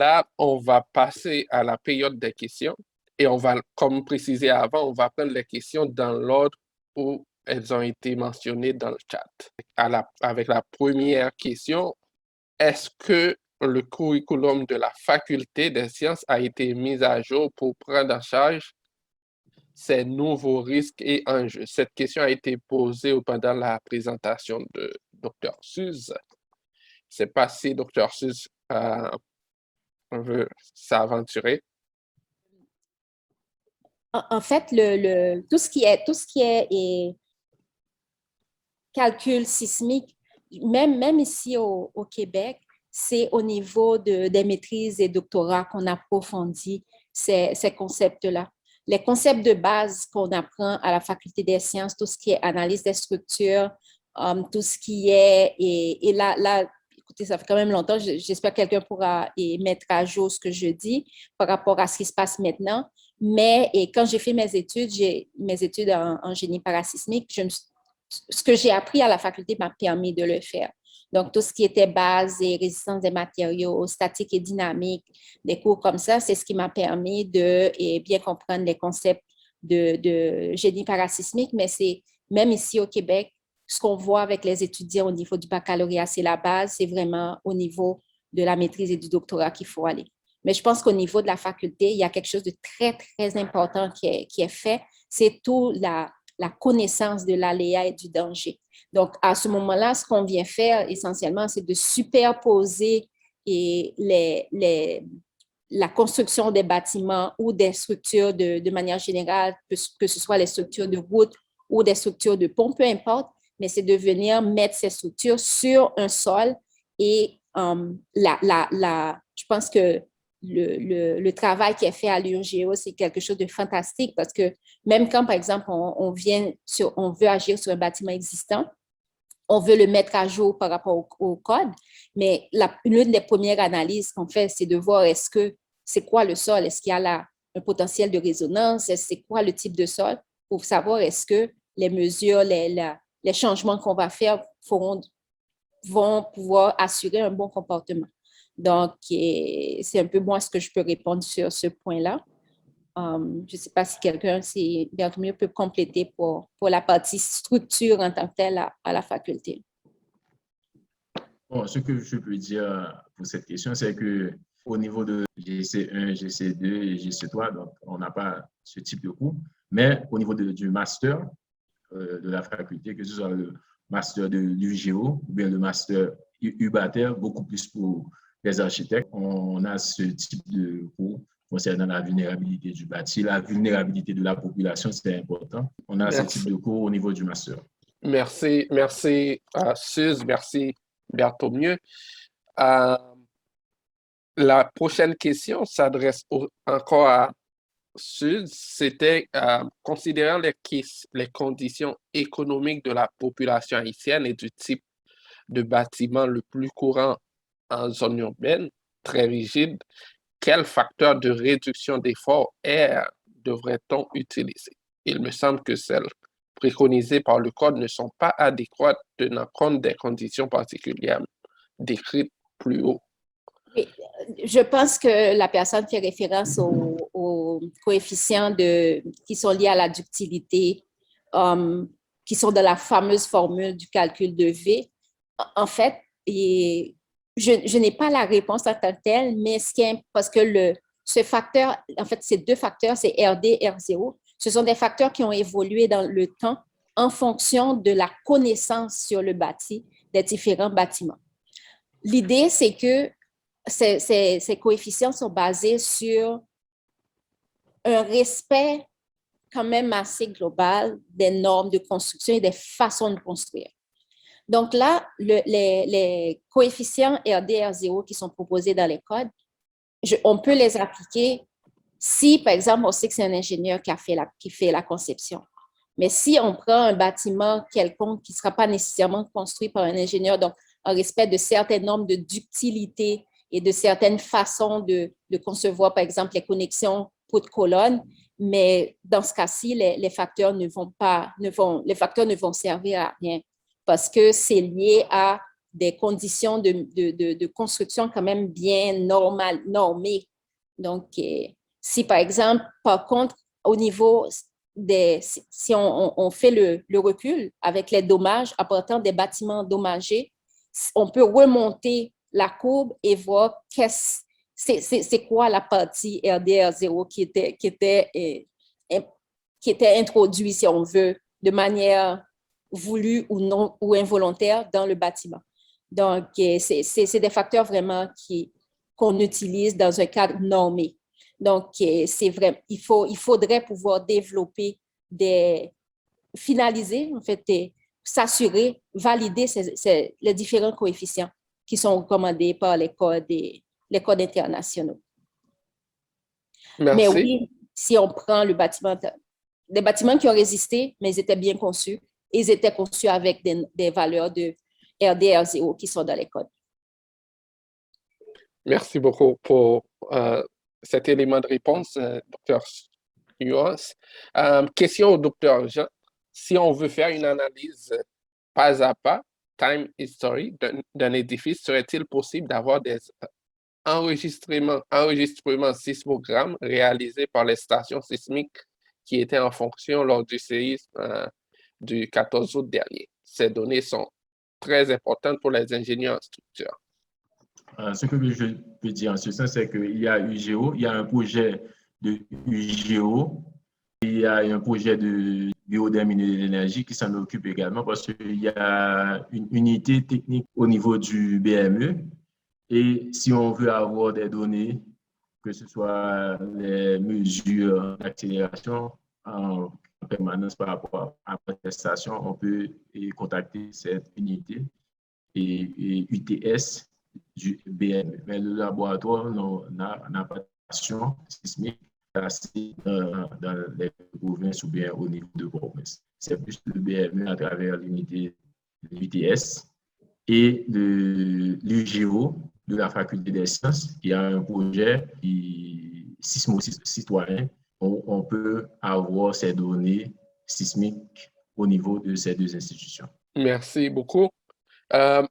Là, on va passer à la période des questions et on va, comme précisé avant, on va prendre les questions dans l'ordre où elles ont été mentionnées dans le chat. Avec la première question, est-ce que le curriculum de la faculté des sciences a été mis à jour pour prendre en charge ces nouveaux risques et enjeux? Cette question a été posée pendant la présentation de Dr. Suze. Je ne sais pas si Dr. Suze veut s'aventurer. En fait, tout ce qui est calcul sismique, même ici au Québec, c'est au niveau des maîtrises et doctorats qu'on approfondit ces concepts-là. Les concepts de base qu'on apprend à la Faculté des sciences, tout ce qui est analyse des structures, tout ce qui est, et là, écoutez, ça fait quand même longtemps, j'espère que quelqu'un pourra mettre à jour ce que je dis par rapport à ce qui se passe maintenant. Mais quand j'ai fait mes études en génie parasismique, ce que j'ai appris à la faculté m'a permis de le faire. Donc, tout ce qui était base et résistance des matériaux, statique et dynamique, des cours comme ça, c'est ce qui m'a permis de bien comprendre les concepts de génie parasismique. Mais c'est même ici au Québec, ce qu'on voit avec les étudiants au niveau du baccalauréat, c'est la base, c'est vraiment au niveau de la maîtrise et du doctorat qu'il faut aller. Mais je pense qu'au niveau de la faculté, il y a quelque chose de très, très important qui est fait. C'est tout la connaissance de l'aléa et du danger. Donc, à ce moment-là, ce qu'on vient faire essentiellement, c'est de superposer la construction des bâtiments ou des structures de manière générale, que ce soit les structures de route ou des structures de pont, peu importe, mais c'est de venir mettre ces structures sur un sol et je pense que le travail qui est fait à l'URGO, c'est quelque chose de fantastique parce que même quand, par exemple, on veut agir sur un bâtiment existant, on veut le mettre à jour par rapport au code, mais l'une des premières analyses qu'on fait, c'est de voir c'est quoi le sol, est-ce qu'il y a un potentiel de résonance, c'est quoi le type de sol, pour savoir est-ce que les mesures, les changements qu'on va faire vont pouvoir assurer un bon comportement. Donc, c'est un peu moi ce que je peux répondre sur ce point-là. Je ne sais pas si quelqu'un, si Berthomir peut compléter pour la partie structure en tant que telle à la faculté. Bon, ce que je peux dire pour cette question, c'est qu'au niveau de GC1, GC2 et GC3, donc on n'a pas ce type de cours, mais au niveau du master de la faculté, que ce soit le master de l'UGO ou bien le master UBATER, beaucoup plus pour les architectes, on a ce type de cours concernant la vulnérabilité du bâti, la vulnérabilité de la population, c'est important. On a ce type de cours au niveau du master. Merci, Suze, merci Berthomir. La prochaine question s'adresse encore à Suze. C'était considérant les conditions économiques de la population haïtienne et du type de bâtiment le plus courant en zone urbaine, très rigide, quel facteur de réduction d'effort air devrait-on utiliser? Il me semble que celles préconisées par le Code ne sont pas adéquates tenant compte des conditions particulières décrites plus haut. Oui, je pense que la personne fait référence aux coefficients qui sont liés à la ductilité, qui sont dans la fameuse formule du calcul de V. En fait, je n'ai pas la réponse en tant que telle, mais parce que ce facteur, en fait, ces deux facteurs, c'est RD et R0, ce sont des facteurs qui ont évolué dans le temps en fonction de la connaissance sur le bâti des différents bâtiments. L'idée, c'est que ces coefficients sont basés sur un respect quand même assez global des normes de construction et des façons de construire. Donc là, les coefficients RD, R0 qui sont proposés dans les codes, on peut les appliquer si, par exemple, on sait que c'est un ingénieur qui fait la conception. Mais si on prend un bâtiment quelconque qui ne sera pas nécessairement construit par un ingénieur, donc en respect de certaines normes de ductilité et de certaines façons de concevoir, par exemple, les connexions poutres-colonnes, mais dans ce cas-ci, les facteurs ne vont servir à rien parce que c'est lié à des conditions de construction quand même bien normées. Donc, si par exemple, par contre, au niveau si on fait le recul avec les dommages, apportant des bâtiments endommagés, on peut remonter la courbe et voir c'est quoi la partie RDR0 qui était introduite, si on veut, de manière voulue ou non ou involontaire dans le bâtiment. Donc, c'est des facteurs vraiment qu'on utilise dans un cadre normé. Donc, c'est vrai, il faudrait pouvoir développer finaliser, en fait, s'assurer, valider les différents coefficients qui sont recommandés par les codes internationaux. Merci. Mais oui, si on prend des bâtiments qui ont résisté, mais ils étaient bien conçus, ils étaient conçus avec des valeurs de RDR0 qui sont dans les codes. Merci beaucoup pour cet élément de réponse, Dr. Yuos. Question au Dr. Jean. Si on veut faire une analyse pas à pas, time history, d'un édifice, serait-il possible d'avoir des enregistrements sismogrammes réalisés par les stations sismiques qui étaient en fonction lors du séisme du 14 août dernier? Ces données sont très importantes pour les ingénieurs en structure. Ce que je peux dire en ce sens, c'est qu'il y a UGO, il y a un projet de UGO, il y a un projet de biodynamie de l'énergie qui s'en occupe également parce qu'il y a une unité technique au niveau du BME. Et si on veut avoir des données, que ce soit les mesures d'accélération en permanence par rapport à la prestation, on peut contacter cette unité et UTS du BME. Mais le laboratoire n'a pas de station sismique dans les provinces ou bien au niveau de province. C'est plus le BME à travers l'unité de l'UTS et l'UGO de la faculté des sciences qui a un projet sismo-citoyen où on peut avoir ces données sismiques au niveau de ces deux institutions. Merci beaucoup.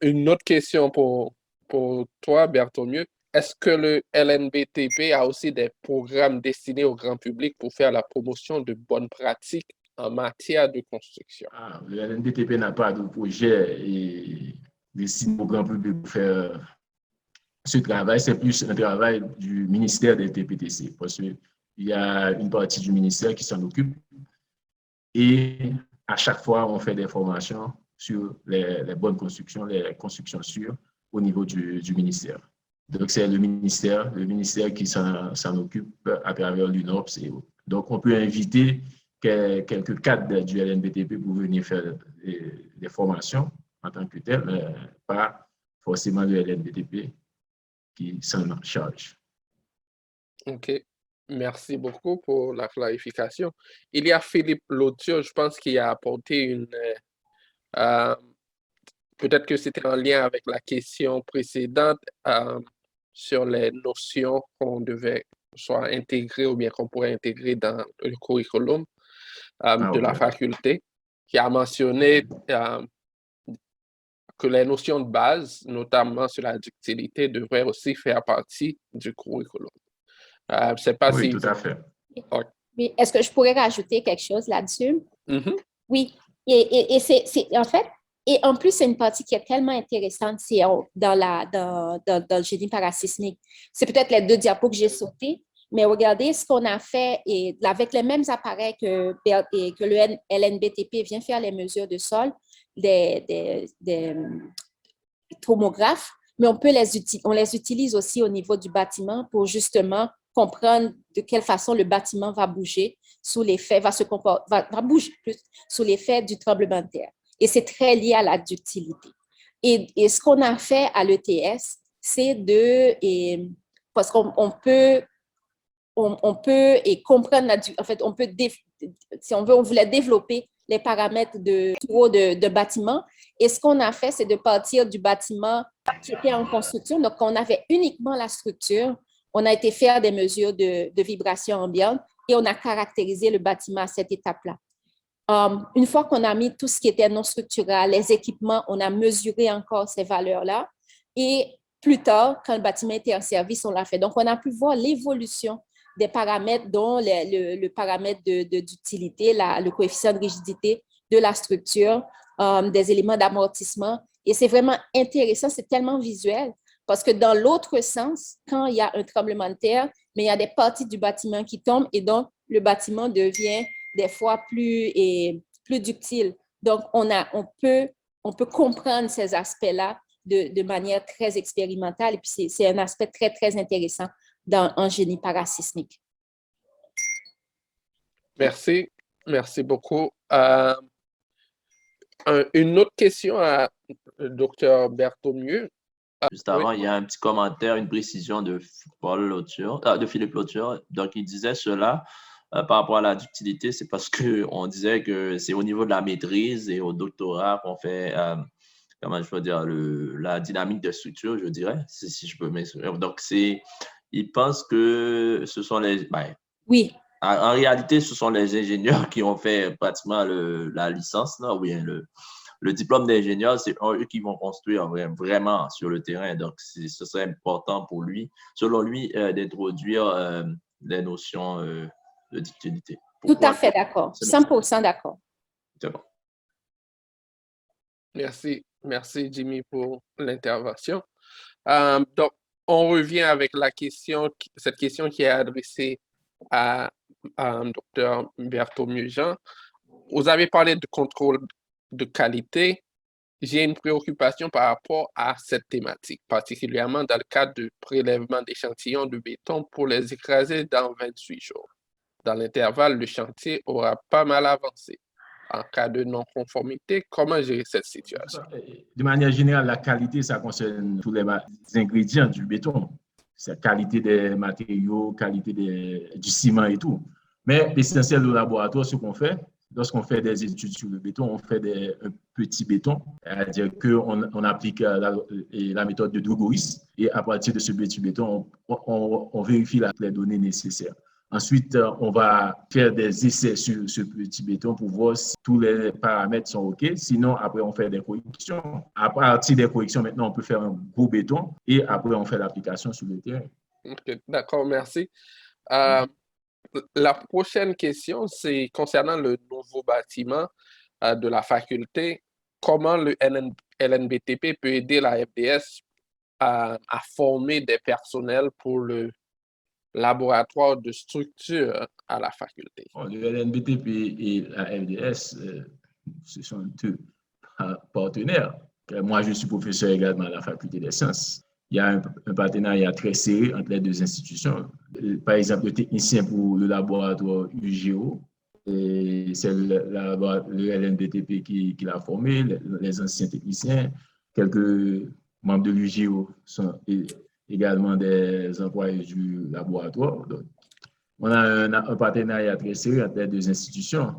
Une autre question pour toi, Bertholomew. Est-ce que le LNBTP a aussi des programmes destinés au grand public pour faire la promotion de bonnes pratiques en matière de construction? Le LNBTP n'a pas de projet destiné au grand public pour faire ce travail. C'est plus un travail du ministère des TPTC parce qu'il y a une partie du ministère qui s'en occupe et à chaque fois, on fait des formations sur les bonnes constructions, les constructions sûres au niveau du ministère. Donc, c'est le ministère qui s'en occupe à travers l'UNOPS. Donc, on peut inviter quelques cadres du LNBTP pour venir faire des formations en tant que tel, mais pas forcément le LNBTP qui s'en charge. OK. Merci beaucoup pour la clarification. Il y a Philippe Lautier, je pense, qui a apporté une... peut-être que c'était en lien avec la question précédente sur les notions qu'on devait soit intégrer ou bien qu'on pourrait intégrer dans le curriculum de la faculté, qui a mentionné que les notions de base, notamment sur la ductilité, devraient aussi faire partie du curriculum. Je ne sais pas si... Oui, tout à fait. Mais est-ce que je pourrais rajouter quelque chose là-dessus? Mm-hmm. Oui, et c'est en fait, et en plus, c'est une partie qui est tellement intéressante dans le génie parasismique. C'est peut-être les 2 diapos que j'ai sautés, mais regardez ce qu'on a fait et avec les mêmes appareils que le LNBTP vient faire les mesures de sol, des tomographes, mais on les utilise aussi au niveau du bâtiment pour justement comprendre de quelle façon le bâtiment va bouger sous l'effet, va bouger plus sous l'effet du tremblement de terre. Et c'est très lié à la ductilité. Et ce qu'on a fait à l'ETS, c'est parce qu'on peut comprendre en fait, on peut, si on veut, on voulait développer les paramètres de bâtiment. Et ce qu'on a fait, c'est de partir du bâtiment qui était en construction. Donc, on avait uniquement la structure. On a été faire des mesures de vibration ambiante et on a caractérisé le bâtiment à cette étape-là. Une fois qu'on a mis tout ce qui était non structural, les équipements, on a mesuré encore ces valeurs-là. Et plus tard, quand le bâtiment était en service, on l'a fait. Donc, on a pu voir l'évolution des paramètres, dont le paramètre d'utilité, le coefficient de rigidité de la structure, des éléments d'amortissement. Et c'est vraiment intéressant, c'est tellement visuel, parce que dans l'autre sens, quand il y a un tremblement de terre, mais il y a des parties du bâtiment qui tombent et donc le bâtiment devient des fois plus ductile. Donc, on peut comprendre ces aspects-là de manière très expérimentale. Et puis, c'est un aspect très, très intéressant en génie parasismique. Merci. Merci beaucoup. Une autre question à Dr. Berthaumieux. Juste avant, il y a un petit commentaire, une précision de Philippe Lauture. Donc, il disait cela par rapport à la ductilité, c'est parce qu'on disait que c'est au niveau de la maîtrise et au doctorat qu'on fait, comment je peux dire, la dynamique de structure, je dirais, si je peux m'exprimer. Donc, il pense que ce sont Oui. En réalité, ce sont les ingénieurs qui ont fait pratiquement la licence, là, ou bien le diplôme d'ingénieur, c'est eux qui vont construire vraiment sur le terrain. Donc, ce serait important pour lui, selon lui, d'introduire les notions de ductilité. Tout à fait d'accord. 100% d'accord. C'est bon. Merci. Merci, Jimmy, pour l'intervention. Donc, on revient avec cette question qui est adressée à Dr. Berthaumieux-Jean. Vous avez parlé de contrôle de qualité. J'ai une préoccupation par rapport à cette thématique, particulièrement dans le cadre de prélèvement d'échantillons de béton pour les écraser dans 28 jours. Dans l'intervalle, le chantier aura pas mal avancé. En cas de non-conformité, comment gérer cette situation? De manière générale, la qualité, ça concerne tous les ingrédients du béton. C'est la qualité des matériaux, qualité du ciment et tout. Mais l'essentiel au laboratoire, ce qu'on fait, lorsqu'on fait des études sur le béton, on fait un petit béton, c'est-à-dire qu'on applique la méthode de Drugoris et à partir de ce petit béton, on vérifie les données nécessaires. Ensuite, on va faire des essais sur ce petit béton pour voir si tous les paramètres sont OK. Sinon, après, on fait des corrections. À partir des corrections, maintenant, on peut faire un gros béton et après, on fait l'application sur le terrain. Okay, d'accord, merci. La prochaine question, c'est concernant le nouveau bâtiment de la faculté. Comment le LNBTP peut aider la FDS à former des personnels pour le laboratoire de structure à la faculté? Le LNBTP et la FDS, ce sont deux partenaires. Moi, je suis professeur également à la faculté des sciences. Il y a un partenariat très serré entre les deux institutions. Par exemple, le technicien pour le laboratoire UGO, c'est le LNBTP qui l'a formé, les anciens techniciens. Quelques membres de l'UGO sont également des employés du laboratoire. Donc, on a un partenariat très serré entre les deux institutions.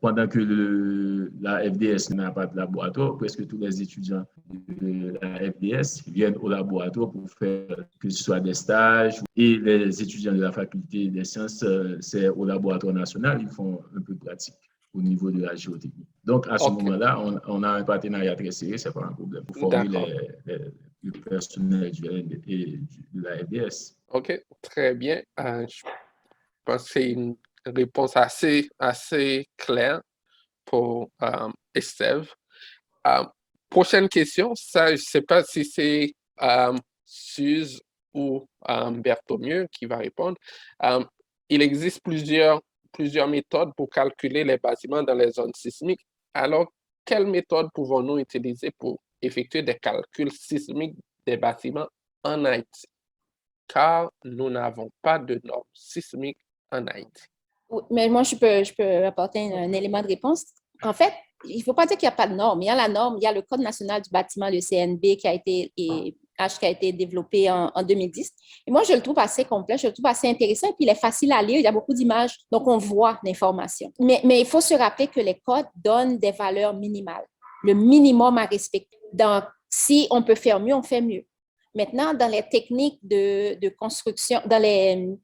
Pendant que la FDS n'a pas de laboratoire, presque tous les étudiants de la FDS viennent au laboratoire pour faire que ce soit des stages. Et les étudiants de la faculté des sciences, c'est au laboratoire national, ils font un peu de pratique au niveau de la géotechnie. Donc, à ce moment-là, on a un partenariat très serré, ce n'est pas un problème pour former le personnel de la FDS. OK, très bien. Je pense que c'est une réponse assez claire pour Estève. Prochaine question, ça, je ne sais pas si c'est Suze ou Berthaumieux qui va répondre. Il existe plusieurs méthodes pour calculer les bâtiments dans les zones sismiques. Alors, quelles méthodes pouvons-nous utiliser pour effectuer des calculs sismiques des bâtiments en Haïti? Car nous n'avons pas de normes sismiques en Haïti. Mais moi, je peux apporter un élément de réponse. En fait, il ne faut pas dire qu'il n'y a pas de norme. Il y a la norme, il y a le Code national du bâtiment, le CNB, qui a été développé en 2010. Et moi, je le trouve assez complet, je le trouve assez intéressant. Et puis, il est facile à lire, il y a beaucoup d'images, donc on voit l'information. Mais il faut se rappeler que les codes donnent des valeurs minimales, le minimum à respecter. Donc, si on peut faire mieux, on fait mieux. Maintenant, dans les techniques de construction,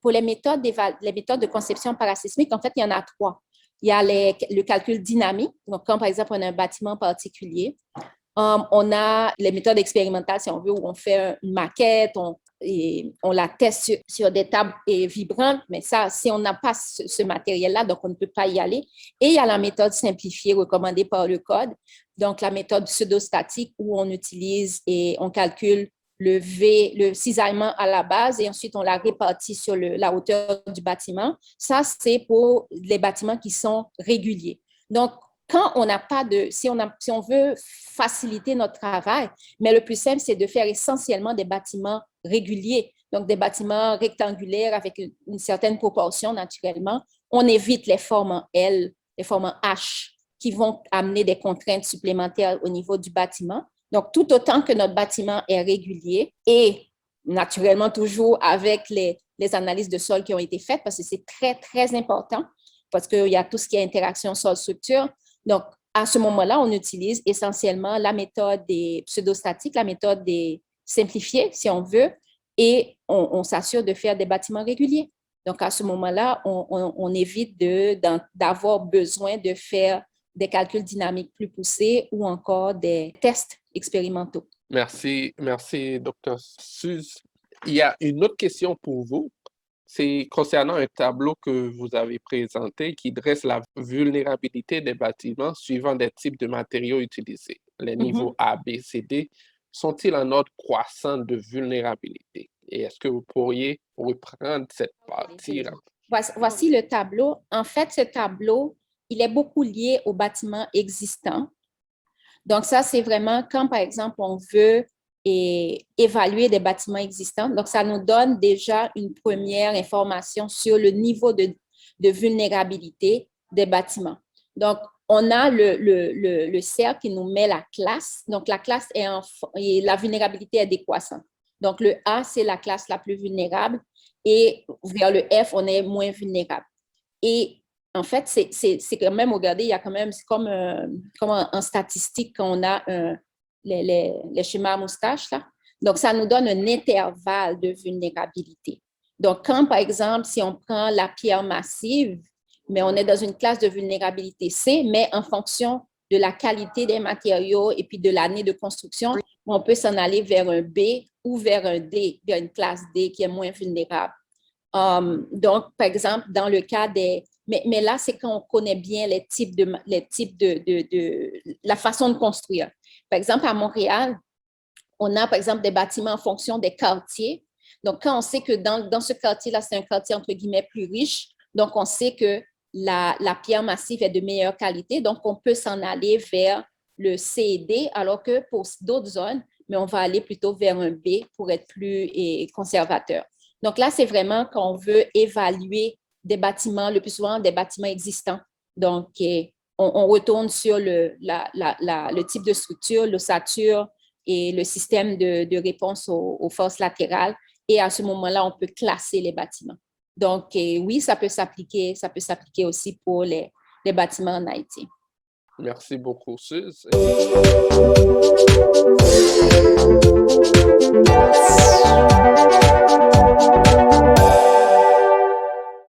pour les méthodes de conception parasismique, en fait, il y en a 3. Il y a le calcul dynamique. Donc, quand, par exemple, on a un bâtiment particulier, on a les méthodes expérimentales, si on veut, où on fait une maquette, on la teste sur des tables vibrantes, mais ça, si on n'a pas ce matériel-là, donc on ne peut pas y aller. Et il y a la méthode simplifiée recommandée par le code, donc la méthode pseudostatique où on utilise et on calcule le cisaillement à la base et ensuite on la répartit sur la hauteur du bâtiment. Ça, c'est pour les bâtiments qui sont réguliers. Donc, quand on n'a pas si on veut faciliter notre travail, mais le plus simple, c'est de faire essentiellement des bâtiments réguliers, donc des bâtiments rectangulaires avec une certaine proportion naturellement. On évite les formes en L, les formes en H qui vont amener des contraintes supplémentaires au niveau du bâtiment. Donc, tout autant que notre bâtiment est régulier et naturellement toujours avec les analyses de sol qui ont été faites parce que c'est très, très important parce qu'il y a tout ce qui est interaction sol-structure. Donc, à ce moment-là, on utilise essentiellement la méthode des pseudostatiques, la méthode des simplifiés, si on veut, et on s'assure de faire des bâtiments réguliers. Donc, à ce moment-là, on évite d'avoir besoin de faire des calculs dynamiques plus poussés ou encore des tests expérimentaux. Merci, Dr. Suze. Il y a une autre question pour vous. C'est concernant un tableau que vous avez présenté qui dresse la vulnérabilité des bâtiments suivant des types de matériaux utilisés. Les niveaux A, B, C, D sont-ils en ordre croissant de vulnérabilité? Et est-ce que vous pourriez reprendre cette partie-là? Voici le tableau. En fait, ce tableau, il est beaucoup lié aux bâtiments existants. Donc, ça, c'est vraiment quand, par exemple, on veut évaluer des bâtiments existants. Donc, ça nous donne déjà une première information sur le niveau de vulnérabilité des bâtiments. Donc, on a le cercle qui nous met la classe. Donc, la classe et la vulnérabilité est décroissante. Donc, le A, c'est la classe la plus vulnérable et vers le F, on est moins vulnérable. Et en fait, c'est quand même, regardez, il y a quand même, c'est comme en statistique quand on a les schémas à moustache, là. Donc, ça nous donne un intervalle de vulnérabilité. Donc, quand, par exemple, si on prend la pierre massive, mais on est dans une classe de vulnérabilité C, mais en fonction de la qualité des matériaux et puis de l'année de construction, on peut s'en aller vers un B ou vers un D, vers une classe D qui est moins vulnérable. Donc, par exemple, dans le cas des... Mais là, c'est quand on connaît bien les types la façon de construire. Par exemple, à Montréal, on a, par exemple, des bâtiments en fonction des quartiers. Donc, quand on sait que dans ce quartier-là, c'est un quartier, entre guillemets, plus riche, donc on sait que la pierre massive est de meilleure qualité. Donc, on peut s'en aller vers le C et D, alors que pour d'autres zones, mais on va aller plutôt vers un B pour être plus conservateur. Donc là, c'est vraiment quand on veut évaluer des bâtiments, le plus souvent des bâtiments existants. Donc, on retourne sur le type de structure, l'ossature et le système de réponse aux forces latérales. Et à ce moment-là, on peut classer les bâtiments. Donc, oui, ça peut s'appliquer aussi pour les bâtiments en Haïti. Merci beaucoup, Suze.